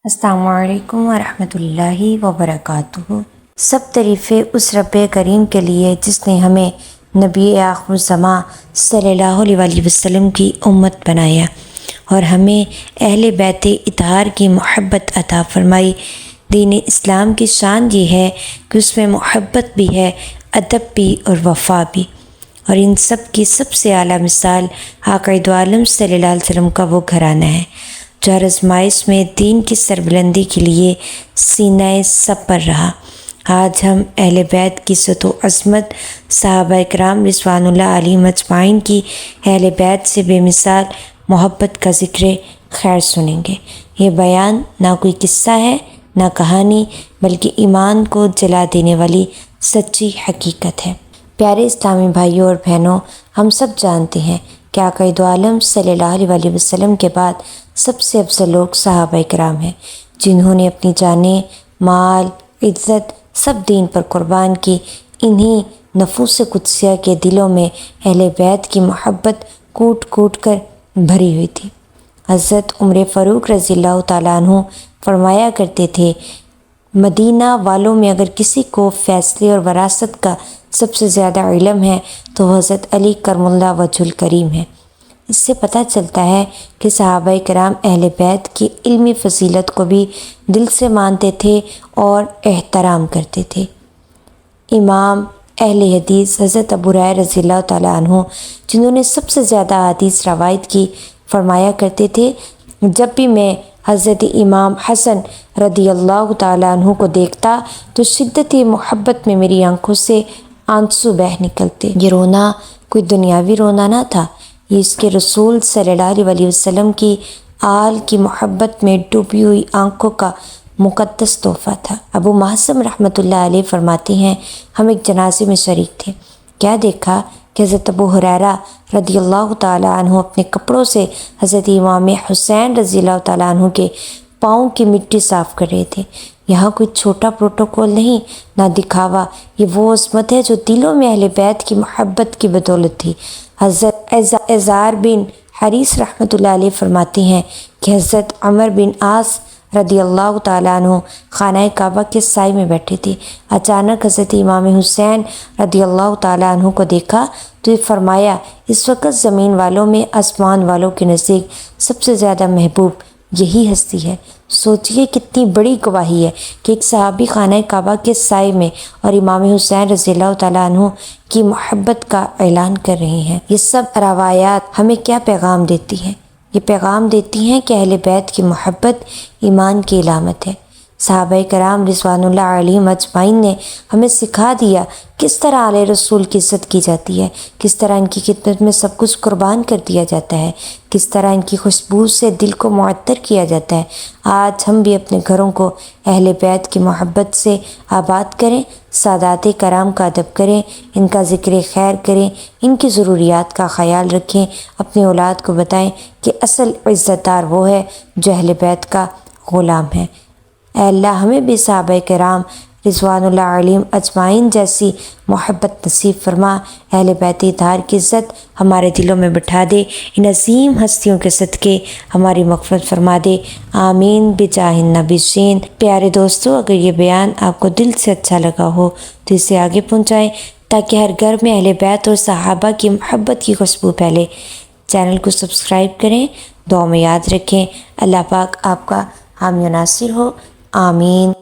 السلام علیکم ورحمۃ اللہ وبرکاتہ۔ سب تعریفیں اس رب کریم کے لیے جس نے ہمیں نبی آخر الزماں صلی اللہ علیہ وسلم کی امت بنایا اور ہمیں اہل بیت اطہار کی محبت عطا فرمائی۔ دین اسلام کی شان یہ ہے کہ اس میں محبت بھی ہے، ادب بھی اور وفا بھی، اور ان سب کی سب سے اعلیٰ مثال آقا دو عالم صلی اللہ علیہ وسلم کا وہ گھرانہ ہے جو ہر آزمائش میں دین کی سربلندی کے لیے سینہ سب پر رہا۔ آج ہم اہل بیت کی عزت و عظمت، صحابہ کرام رضوان اللہ علیہم اجمعین کی اہل بیت سے بے مثال محبت کا ذکر خیر سنیں گے۔ یہ بیان نہ کوئی قصہ ہے نہ کہانی، بلکہ ایمان کو جلا دینے والی سچی حقیقت ہے۔ پیارے اسلامی بھائیوں اور بہنوں، ہم سب جانتے ہیں کہ آقا دو عالم صلی اللہ علیہ وسلم کے بعد سب سے افضل لوگ صحابہ کرام ہیں، جنہوں نے اپنی جانیں، مال، عزت سب دین پر قربان کی۔ انہی نفوس قدسیہ کے دلوں میں اہل بیت کی محبت کوٹ کوٹ کر بھری ہوئی تھی۔ حضرت عمر فاروق رضی اللہ تعالیٰ عنہ فرمایا کرتے تھے، مدینہ والوں میں اگر کسی کو فیصلے اور وراثت کا سب سے زیادہ علم ہے تو وہ حضرت علی کرم اللہ وجہ الکریم ہے۔ اس سے پتہ چلتا ہے کہ صحابہ کرام اہل بیت کی علمی فضیلت کو بھی دل سے مانتے تھے اور احترام کرتے تھے۔ امام اہل حدیث حضرت ابو ہریرہ رضی اللہ تعالیٰ عنہ، جنہوں نے سب سے زیادہ حدیث روایت کی، فرمایا کرتے تھے، جب بھی میں حضرت امام حسن رضی اللہ تعالیٰ عنہ کو دیکھتا تو شدت محبت میں میری آنکھوں سے آنسو بہہ نکلتے۔ یہ رونا کوئی دنیاوی رونا نہ تھا، یہ اس کے رسول صلی اللہ علیہ وسلم کی آل کی محبت میں ڈوبی ہوئی آنکھوں کا مقدس تحفہ تھا۔ ابو محسن رحمۃ اللہ علیہ فرماتے ہیں، ہم ایک جنازے میں شریک تھے، کیا دیکھا کہ حضرت ابو ہریرہ رضی اللہ تعالیٰ عنہ اپنے کپڑوں سے حضرت امام حسین رضی اللہ تعالیٰ عنہ کے پاؤں کی مٹی صاف کر رہے تھے۔ یہاں کوئی چھوٹا پروٹوکول نہیں، نہ دکھاوا، یہ وہ عظمت ہے جو دلوں میں اہل بیت کی محبت کی بدولت تھی۔ حضرت عزار بن حریث رحمۃ اللہ علیہ فرماتے ہیں کہ حضرت عمر بن عاص رضی اللہ تعالیٰ عنہ خانہ کعبہ کے سائے میں بیٹھے تھے، اچانک حضرت امام حسین رضی اللہ تعالیٰ عنہ کو دیکھا تو یہ فرمایا، اس وقت زمین والوں میں آسمان والوں کے نزدیک سب سے زیادہ محبوب یہی ہستی ہے۔ سوچئے کتنی بڑی گواہی ہے کہ ایک صحابی خانہ کعبہ کے سائے میں اور امام حسین رضی اللہ تعالیٰ عنہ کی محبت کا اعلان کر رہے ہیں۔ یہ سب روایات ہمیں کیا پیغام دیتی ہیں؟ یہ پیغام دیتی ہیں کہ اہل بیت کی محبت ایمان کی علامت ہے۔ صحابہ کرام رضوان اللہ علیہم اجمعین نے ہمیں سکھا دیا کس طرح آل رسول کی عزت کی جاتی ہے، کس طرح ان کی خدمت میں سب کچھ قربان کر دیا جاتا ہے، کس طرح ان کی خوشبو سے دل کو معطر کیا جاتا ہے۔ آج ہم بھی اپنے گھروں کو اہل بیت کی محبت سے آباد کریں، سادات کرام کا ادب کریں، ان کا ذکر خیر کریں، ان کی ضروریات کا خیال رکھیں، اپنی اولاد کو بتائیں کہ اصل عزت دار وہ ہے جو اہل بیت کا غلام ہے۔ اے اللہ ہمیں بھی صحابہ کرام رضوان اللہ علیہم اجمعین جیسی محبت نصیب فرما، اہل بیت اطہار کی عزت ہمارے دلوں میں بٹھا دے، ان عظیم ہستیوں کے صدقے ہماری مغفرت فرما دے، آمین بجاہ النبی شین۔ پیارے دوستو، اگر یہ بیان آپ کو دل سے اچھا لگا ہو تو اسے آگے پہنچائیں تاکہ ہر گھر میں اہل بیت اور صحابہ کی محبت کی خوشبو پھیلے۔ چینل کو سبسکرائب کریں، دعا میں یاد رکھیں۔ اللہ پاک آپ کا حامی و ناصر ہو، آمین۔